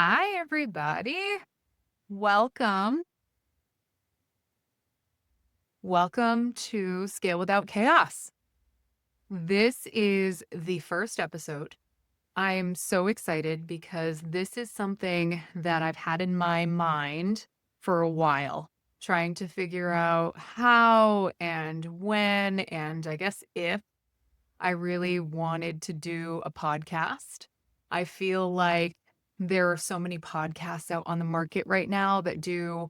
Hi, everybody. Welcome. Welcome to Scale Without Chaos. This is the first episode. I'm so excited because this is something that I've had in my mind for a while, trying to figure out how and when, and I guess if I really wanted to do a podcast. I feel like there are so many podcasts out on the market right now that do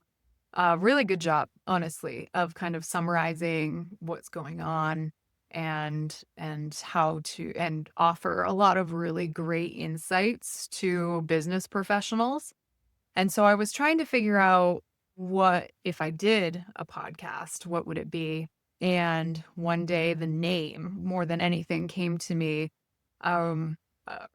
a really good job, honestly, of kind of summarizing what's going on and how to and offer a lot of really great insights to business professionals. And so I was trying to figure out what if I did a podcast, what would it be? And one day the name more than anything came to me um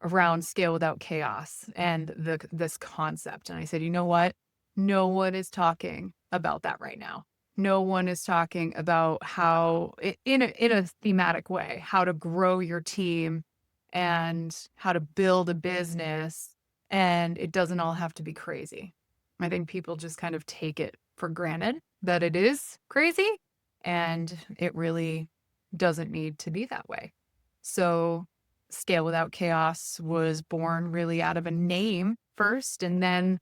around scale without chaos and this concept. And I said, you know what? No one is talking about that right now. No one is talking about how in a thematic way, how to grow your team and how to build a business, and it doesn't all have to be crazy. I think people just kind of take it for granted that it is crazy, and it really doesn't need to be that way. So Scale Without Chaos was born really out of a name first and then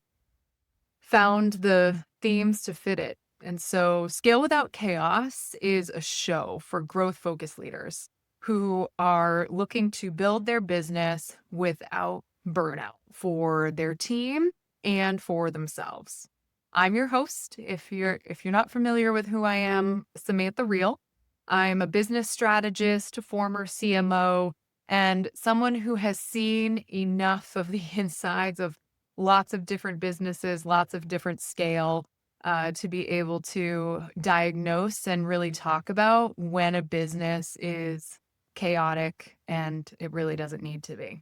found the themes to fit it. And so Scale Without Chaos is a show for growth focused leaders who are looking to build their business without burnout for their team and for themselves. I'm your host. If you're not familiar with who I am, Samantha Riel. I'm a business strategist, former CMO, and someone who has seen enough of the insides of lots of different businesses, lots of different scale, to be able to diagnose and really talk about when a business is chaotic and it really doesn't need to be.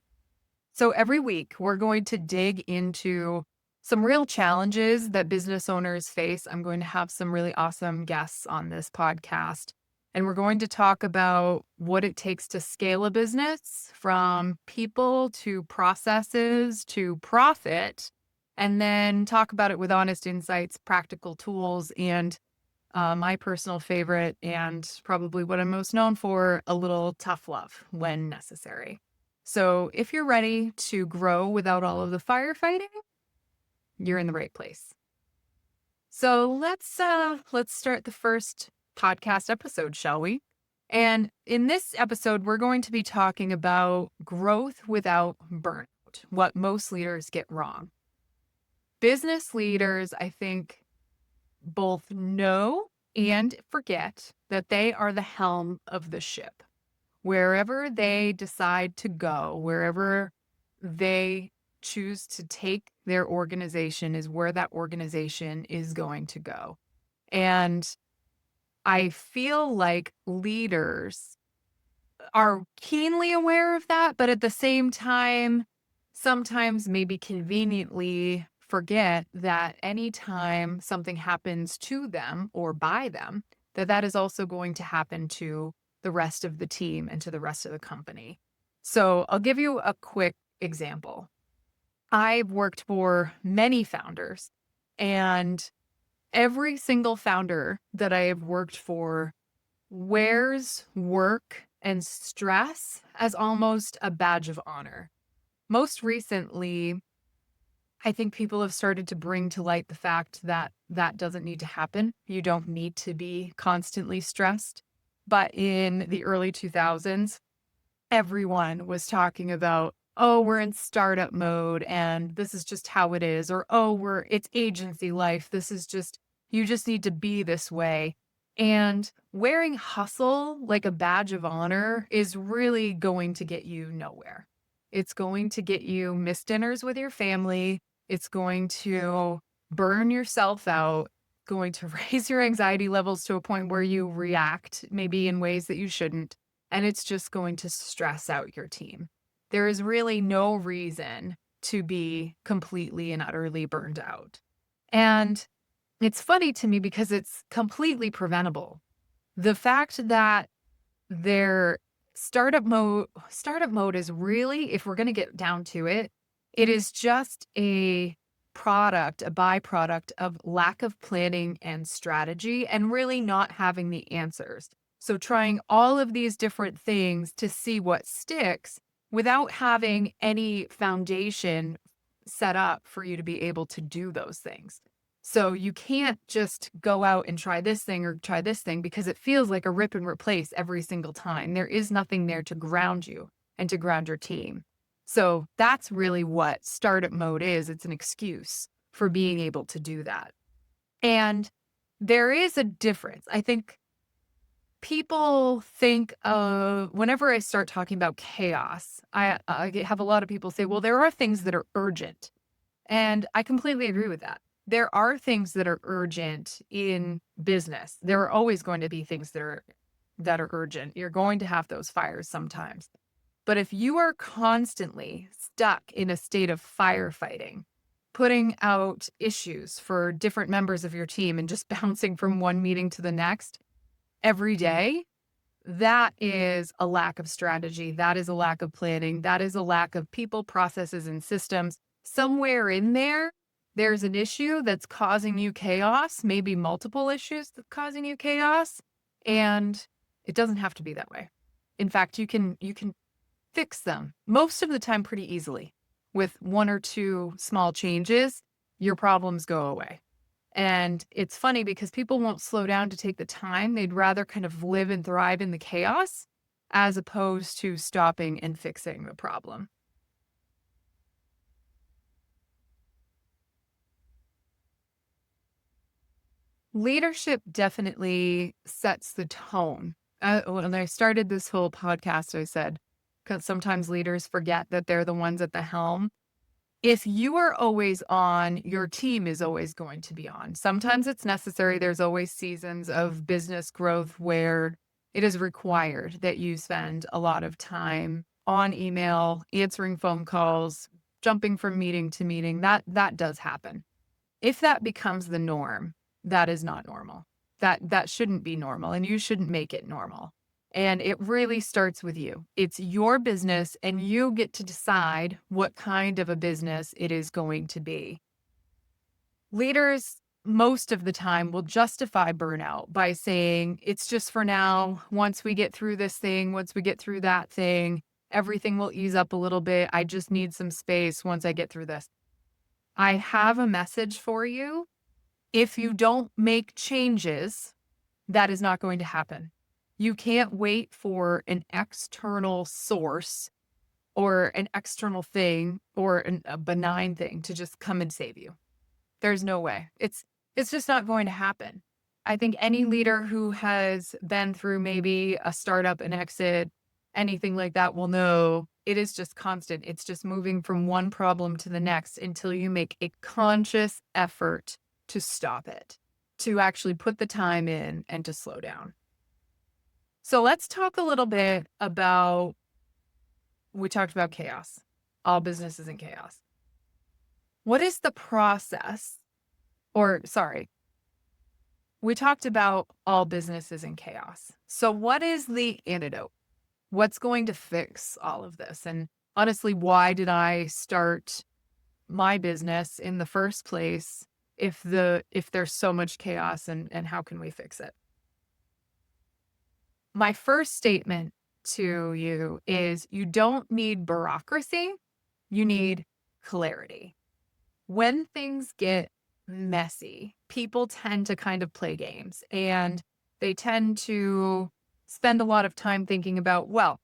So every week, we're going to dig into some real challenges that business owners face. I'm going to have some really awesome guests on this podcast. And we're going to talk about what it takes to scale a business from people to processes to profit, and then talk about it with honest insights, practical tools, and my personal favorite, and probably what I'm most known for, a little tough love when necessary. So if you're ready to grow without all of the firefighting, you're in the right place. So let's start the first podcast episode, shall we? And in this episode, we're going to be talking about growth without burnout, what most leaders get wrong. Business leaders, I think, both know and forget that they are the helm of the ship. Wherever they decide to go, wherever they choose to take their organization is where that organization is going to go. And I feel like leaders are keenly aware of that, but at the same time, sometimes maybe conveniently forget that anytime something happens to them or by them, that is also going to happen to the rest of the team and to the rest of the company. So I'll give you a quick example. I've worked for many founders, and every single founder that I have worked for wears work and stress as almost a badge of honor. Most recently, I think people have started to bring to light the fact that that doesn't need to happen. You don't need to be constantly stressed. But in the early 2000s, everyone was talking about, oh, we're in startup mode and this is just how it is. Or, oh, it's agency life. You just need to be this way. And wearing hustle like a badge of honor is really going to get you nowhere. It's going to get you missed dinners with your family. It's going to burn yourself out, going to raise your anxiety levels to a point where you react maybe in ways that you shouldn't. And it's just going to stress out your team. There is really no reason to be completely and utterly burned out. And it's funny to me because it's completely preventable. The fact that their startup mode is really, if we're going to get down to it, It is just a byproduct of lack of planning and strategy and really not having the answers. So trying all of these different things to see what sticks without having any foundation set up for you to be able to do those things. So you can't just go out and try this thing or try this thing because it feels like a rip and replace every single time. There is nothing there to ground you and to ground your team. So that's really what startup mode is. It's an excuse for being able to do that. And there is a difference. I think people think of whenever I start talking about chaos, I have a lot of people say, well, there are things that are urgent. And I completely agree with that. There are things that are urgent in business. There are always going to be things that are urgent. You're going to have those fires sometimes. But if you are constantly stuck in a state of firefighting, putting out issues for different members of your team and just bouncing from one meeting to the next every day, that is a lack of strategy. That is a lack of planning. That is a lack of people, processes, and systems. Somewhere in there, there's an issue that's causing you chaos, maybe multiple issues that's causing you chaos. And it doesn't have to be that way. In fact, you can fix them most of the time pretty easily. With one or two small changes, your problems go away. And it's funny because people won't slow down to take the time. They'd rather kind of live and thrive in the chaos as opposed to stopping and fixing the problem. Leadership definitely sets the tone. When I started this whole podcast, I said, because sometimes leaders forget that they're the ones at the helm. If you are always on, your team is always going to be on. Sometimes it's necessary. There's always seasons of business growth where it is required that you spend a lot of time on email, answering phone calls, jumping from meeting to meeting. That does happen. If that becomes the norm, that is not normal. That shouldn't be normal, and you shouldn't make it normal. And it really starts with you. It's your business, and you get to decide what kind of a business it is going to be. Leaders, most of the time, will justify burnout by saying, it's just for now. Once we get through this thing, once we get through that thing, everything will ease up a little bit. I just need some space once I get through this. I have a message for you. If you don't make changes, that is not going to happen. You can't wait for an external source or an external thing or a benign thing to just come and save you. There's no way. It's just not going to happen. I think any leader who has been through maybe a startup, an exit, anything like that will know it is just constant. It's just moving from one problem to the next until you make a conscious effort to stop it, to actually put the time in and to slow down. So let's talk a little bit about, we talked about chaos. All business is in chaos. What is the process? Or sorry, we talked about all business is in chaos. So what is the antidote? What's going to fix all of this? And honestly, why did I start my business in the first place if there's so much chaos, and how can we fix it? My first statement to you is you don't need bureaucracy, you need clarity. When things get messy, people tend to kind of play games, and they tend to spend a lot of time thinking about, well,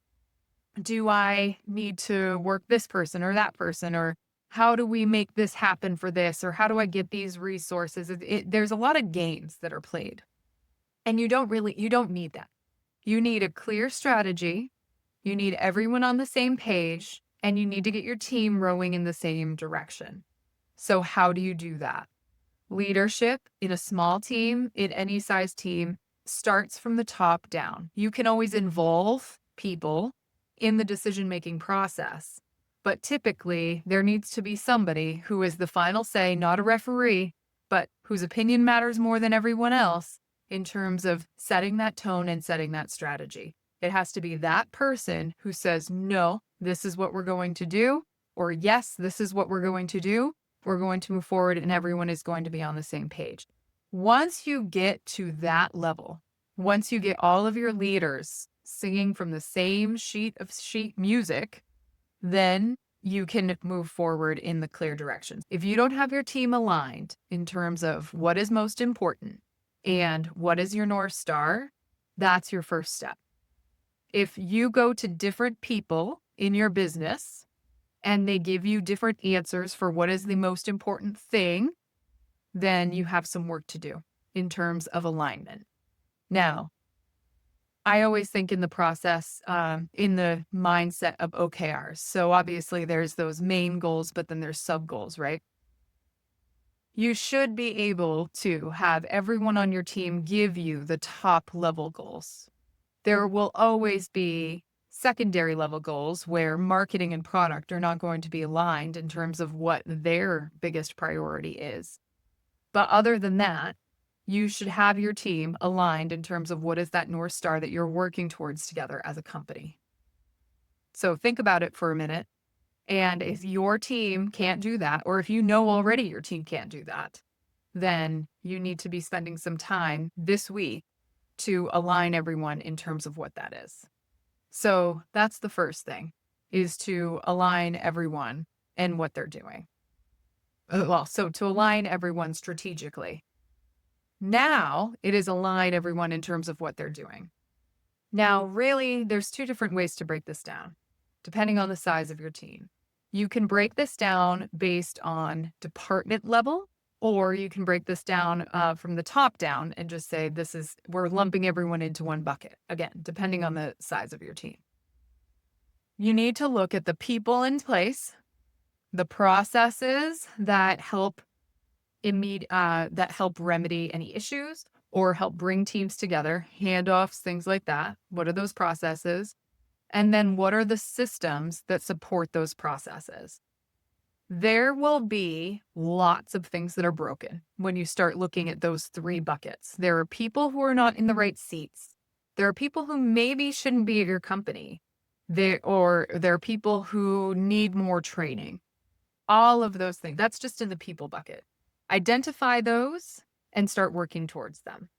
do I need to work this person or that person? Or how do we make this happen for this? Or how do I get these resources? There's a lot of games that are played, and you don't need that. You need a clear strategy. You need everyone on the same page, and you need to get your team rowing in the same direction. So how do you do that? Leadership in a small team, in any size team, starts from the top down. You can always involve people in the decision-making process, but typically there needs to be somebody who is the final say, not a referee, but whose opinion matters more than everyone else in terms of setting that tone and setting that strategy. It has to be that person who says, no, this is what we're going to do, or yes, this is what we're going to do. We're going to move forward and everyone is going to be on the same page. Once you get to that level, once you get all of your leaders singing from the same sheet of sheet music, then you can move forward in the clear directions. If you don't have your team aligned in terms of what is most important and what is your North Star, that's your first step. If you go to different people in your business and they give you different answers for what is the most important thing, then you have some work to do in terms of alignment. Now, I always think in the process, in the mindset of OKRs. So obviously there's those main goals, but then there's sub goals, right? You should be able to have everyone on your team give you the top level goals. There will always be secondary level goals where marketing and product are not going to be aligned in terms of what their biggest priority is. But other than that, you should have your team aligned in terms of what is that North Star that you're working towards together as a company. So think about it for a minute. And if your team can't do that, or if you know already your team can't do that, then you need to be spending some time this week to align everyone in terms of what that is. So that's the first thing, is to align everyone and what they're doing. Well, so to align everyone strategically. Now it is align everyone in terms of what they're doing. Now, really, there's two different ways to break this down, depending on the size of your team. You can break this down based on department level, or you can break this down from the top down and just say, we're lumping everyone into one bucket. Again, depending on the size of your team. You need to look at the people in place, the processes that help remedy any issues or help bring teams together, handoffs, things like that. What are those processes? And then what are the systems that support those processes? There will be lots of things that are broken when you start looking at those three buckets. There are people who are not in the right seats. There are people who maybe shouldn't be at your company. There are people who need more training. All of those things. That's just in the people bucket. Identify those and start working towards them.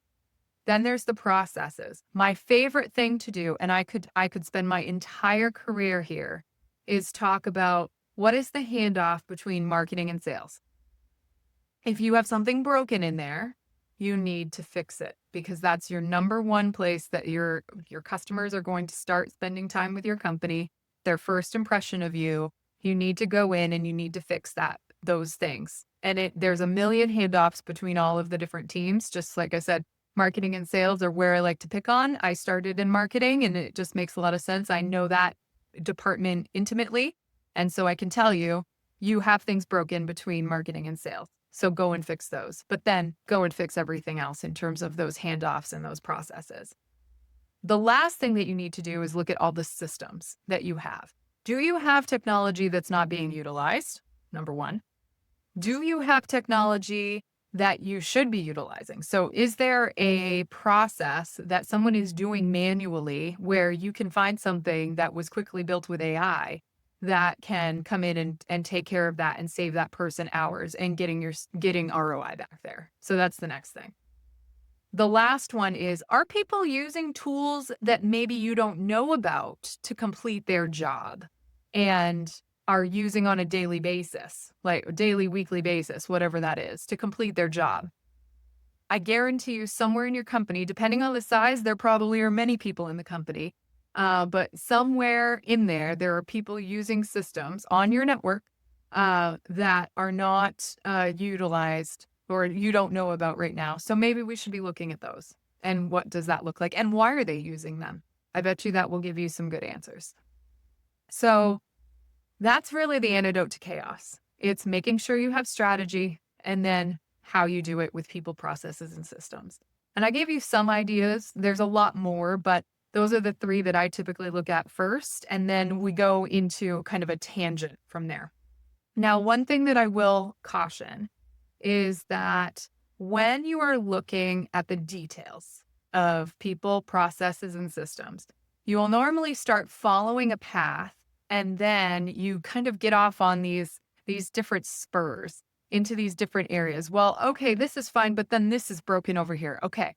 Then there's the processes. My favorite thing to do, and I could spend my entire career here, is talk about what is the handoff between marketing and sales. If you have something broken in there, you need to fix it because that's your number one place that your customers are going to start spending time with your company. Their first impression of you. You need to go in and you need to fix those things. And there's a million handoffs between all of the different teams. Just like I said, marketing and sales are where I like to pick on. I started in marketing and it just makes a lot of sense. I know that department intimately. And so I can tell you, you have things broken between marketing and sales. So go and fix those, but then go and fix everything else in terms of those handoffs and those processes. The last thing that you need to do is look at all the systems that you have. Do you have technology that's not being utilized? Number one. Do you have technology that you should be utilizing? So is there a process that someone is doing manually where you can find something that was quickly built with AI that can come in and take care of that and save that person hours and getting ROI back there? So that's the next thing. The last one is, are people using tools that maybe you don't know about to complete their job and are using on a daily basis, like daily, weekly basis, whatever that is, to complete their job? I guarantee you somewhere in your company, depending on the size, there probably are many people in the company, but somewhere in there are people using systems on your network that are not utilized or you don't know about right now. So maybe we should be looking at those. And what does that look like? And why are they using them? I bet you that will give you some good answers. So that's really the antidote to chaos. It's making sure you have strategy and then how you do it with people, processes, and systems. And I gave you some ideas. There's a lot more, but those are the three that I typically look at first. And then we go into kind of a tangent from there. Now, one thing that I will caution is that when you are looking at the details of people, processes, and systems, you will normally start following a path And then you kind of get off on these different spurs into these different areas. Well, okay, this is fine, but then this is broken over here. Okay.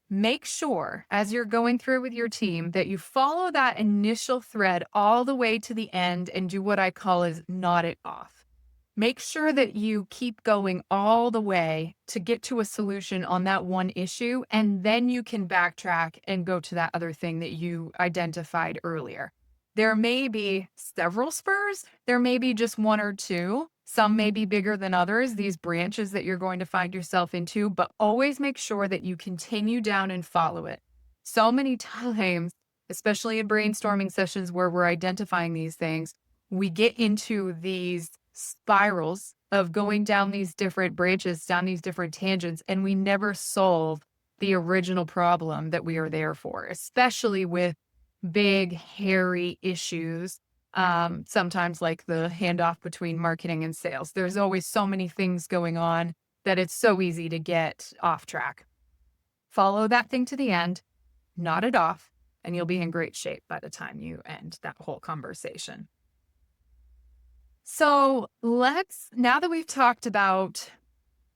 Make sure as you're going through with your team that you follow that initial thread all the way to the end and do what I call is knot it off. Make sure that you keep going all the way to get to a solution on that one issue, and then you can backtrack and go to that other thing that you identified earlier. There may be several spurs, there may be just one or two. Some may be bigger than others, these branches that you're going to find yourself into, but always make sure that you continue down and follow it. So many times, especially in brainstorming sessions where we're identifying these things, we get into these spirals of going down these different branches, down these different tangents, and we never solve the original problem that we are there for, especially with big, hairy issues. Sometimes like the handoff between marketing and sales. There's always so many things going on that it's so easy to get off track. Follow that thing to the end, knot it off, and you'll be in great shape by the time you end that whole conversation. So now that we've talked about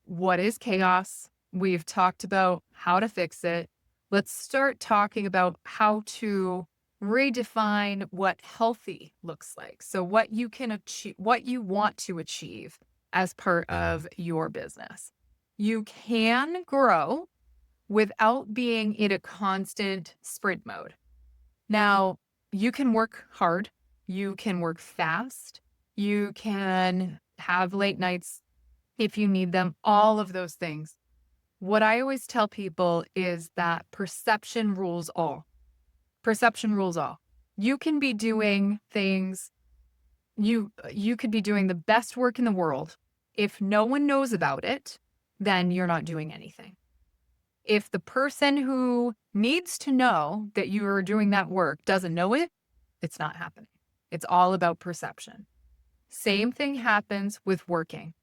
what is chaos, we've talked about how to fix it, let's start talking about how to redefine what healthy looks like. So what you can achieve, what you want to achieve as part of your business. You can grow without being in a constant sprint mode. Now, you can work hard, you can work fast, you can have late nights if you need them, all of those things. What I always tell people is that perception rules all. Perception rules all. You can be doing things, you could be doing the best work in the world. If no one knows about it, then you're not doing anything. If the person who needs to know that you are doing that work doesn't know it, it's not happening. It's all about perception. Same thing happens with working.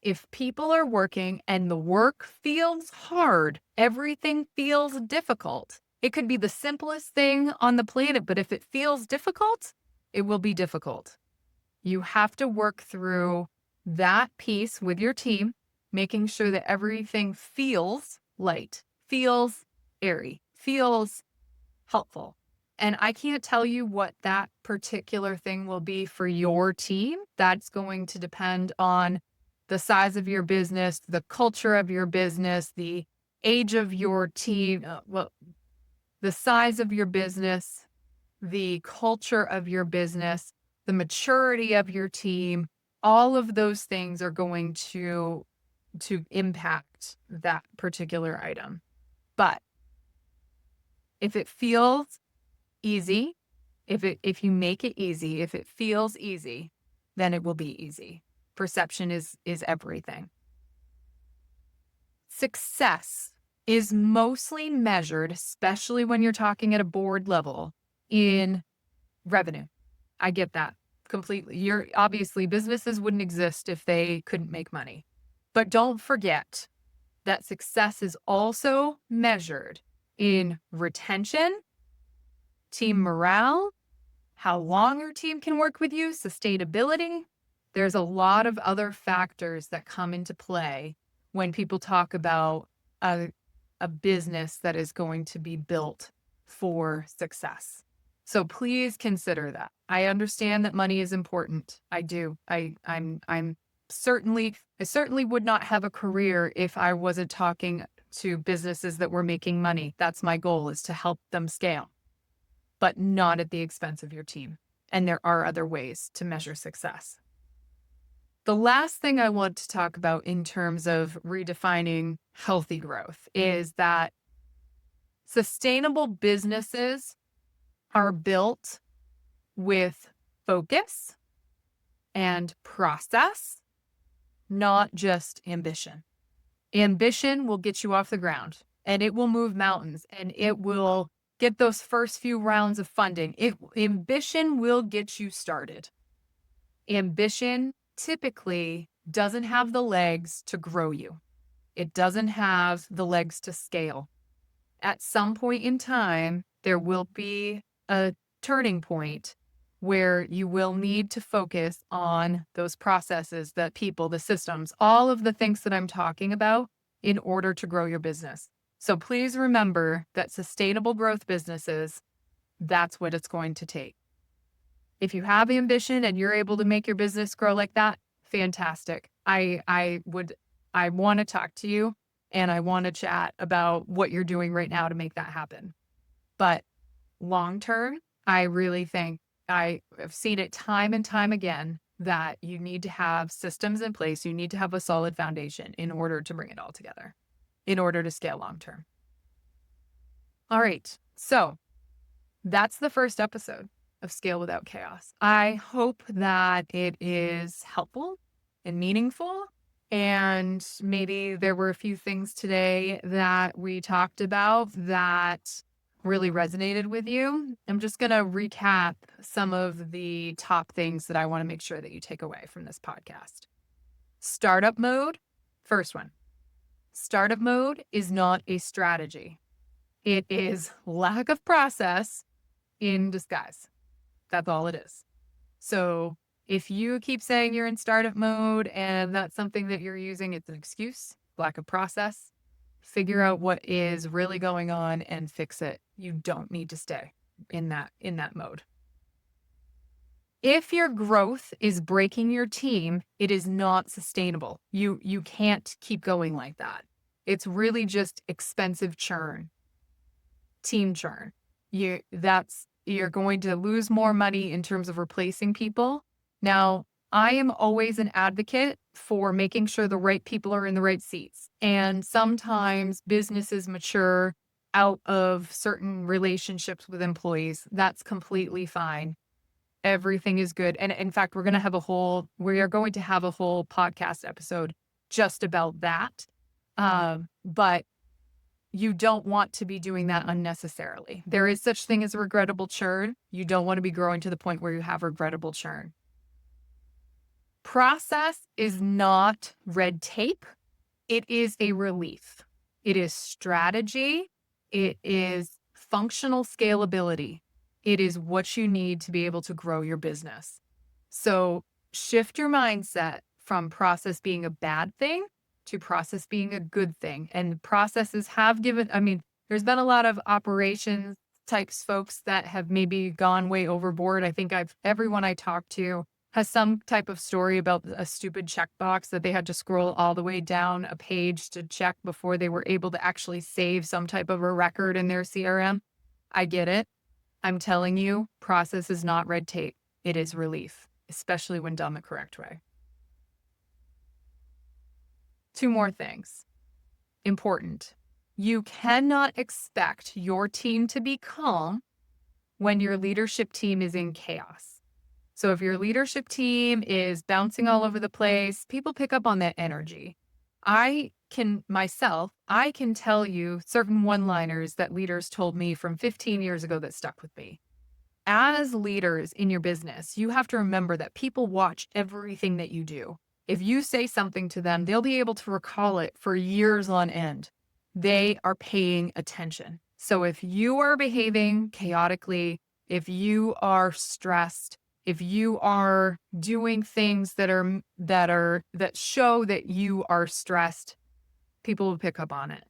If people are working and the work feels hard, everything feels difficult. It could be the simplest thing on the planet, but if it feels difficult, it will be difficult. You have to work through that piece with your team, making sure that everything feels light, feels airy, feels helpful. And I can't tell you what that particular thing will be for your team. That's going to depend on the size of your business, the culture of your business, the age of your team, the size of your business, the culture of your business, the maturity of your team. All of those things are going to impact that particular item. But if it feels easy, if you make it easy, if it feels easy, then it will be easy. Perception is everything. Success is mostly measured, especially when you're talking at a board level, in revenue. I get that completely. Obviously, businesses wouldn't exist if they couldn't make money. But don't forget that success is also measured in retention, team morale, how long your team can work with you, sustainability. There's a lot of other factors that come into play when people talk about a business that is going to be built for success. So please consider that. I understand that money is important. I do. I certainly would not have a career if I wasn't talking to businesses that were making money. That's my goal, is to help them scale, but not at the expense of your team. And there are other ways to measure success. The last thing I want to talk about in terms of redefining healthy growth is that sustainable businesses are built with focus and process, not just ambition. Ambition will get you off the ground and it will move mountains and it will get those first few rounds of funding. Ambition will get you started. Ambition typically doesn't have the legs to grow you. It doesn't have the legs to scale. At some point in time, there will be a turning point where you will need to focus on those processes, the people, the systems, all of the things that I'm talking about in order to grow your business. So please remember that sustainable growth businesses, that's what it's going to take. If you have ambition and you're able to make your business grow like that, fantastic. I want to talk to you and I want to chat about what you're doing right now to make that happen. But long term, I really think I have seen it time and time again that you need to have systems in place. You need to have a solid foundation in order to bring it all together, in order to scale long term. All right. So that's the first episode of Scale Without Chaos. I hope that it is helpful and meaningful. And maybe there were a few things today that we talked about that really resonated with you. I'm just going to recap some of the top things that I want to make sure that you take away from this podcast. Startup mode, first one. Startup mode is not a strategy. It is lack of process in disguise. That's all it is. So if you keep saying you're in startup mode and that's something that you're using, it's an excuse, lack of process. Figure out what is really going on and fix it. You don't need to stay in that mode. If your growth is breaking your team, it is not sustainable. You can't keep going like that. It's really just expensive churn, team churn. You're going to lose more money in terms of replacing people. Now, I am always an advocate for making sure the right people are in the right seats. And sometimes businesses mature out of certain relationships with employees. That's completely fine. Everything is good. And in fact, we are going to have a whole podcast episode just about that. But you don't want to be doing that unnecessarily. There is such thing as regrettable churn. You don't want to be growing to the point where you have regrettable churn. Process is not red tape. It is a relief. It is strategy. It is functional scalability. It is what you need to be able to grow your business. So shift your mindset from process being a bad thing to process being a good thing. And processes have there's been a lot of operations types folks that have maybe gone way overboard. I think everyone I talk to has some type of story about a stupid checkbox that they had to scroll all the way down a page to check before they were able to actually save some type of a record in their CRM. I get it. I'm telling you, process is not red tape. It is relief, especially when done the correct way. Two more things. Important. You cannot expect your team to be calm when your leadership team is in chaos. So if your leadership team is bouncing all over the place, people pick up on that energy. I can tell you certain one-liners that leaders told me from 15 years ago that stuck with me. As leaders in your business, you have to remember that people watch everything that you do. If you say something to them, they'll be able to recall it for years on end. They are paying attention. So if you are behaving chaotically, if you are stressed, if you are doing things that show that you are stressed, people will pick up on it.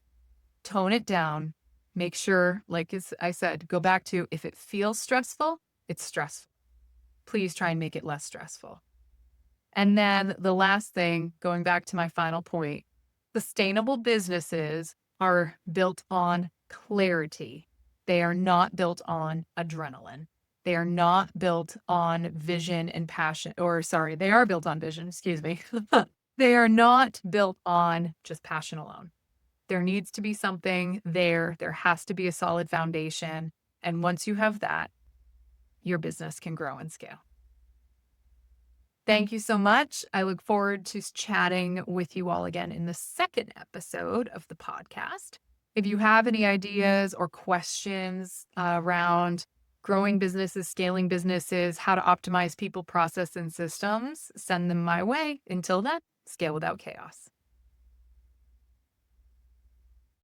Tone it down. Make sure, like I said, go back to if it feels stressful, it's stressful. Please try and make it less stressful. And then the last thing, going back to my final point, sustainable businesses are built on clarity. They are not built on adrenaline. They are not built on vision and passion, they are built on vision, excuse me. They are not built on just passion alone. There needs to be something there. There has to be a solid foundation. And once you have that, your business can grow and scale. Thank you so much. I look forward to chatting with you all again in the second episode of the podcast. If you have any ideas or questions around growing businesses, scaling businesses, how to optimize people, process, and systems, send them my way. Until then, scale without chaos.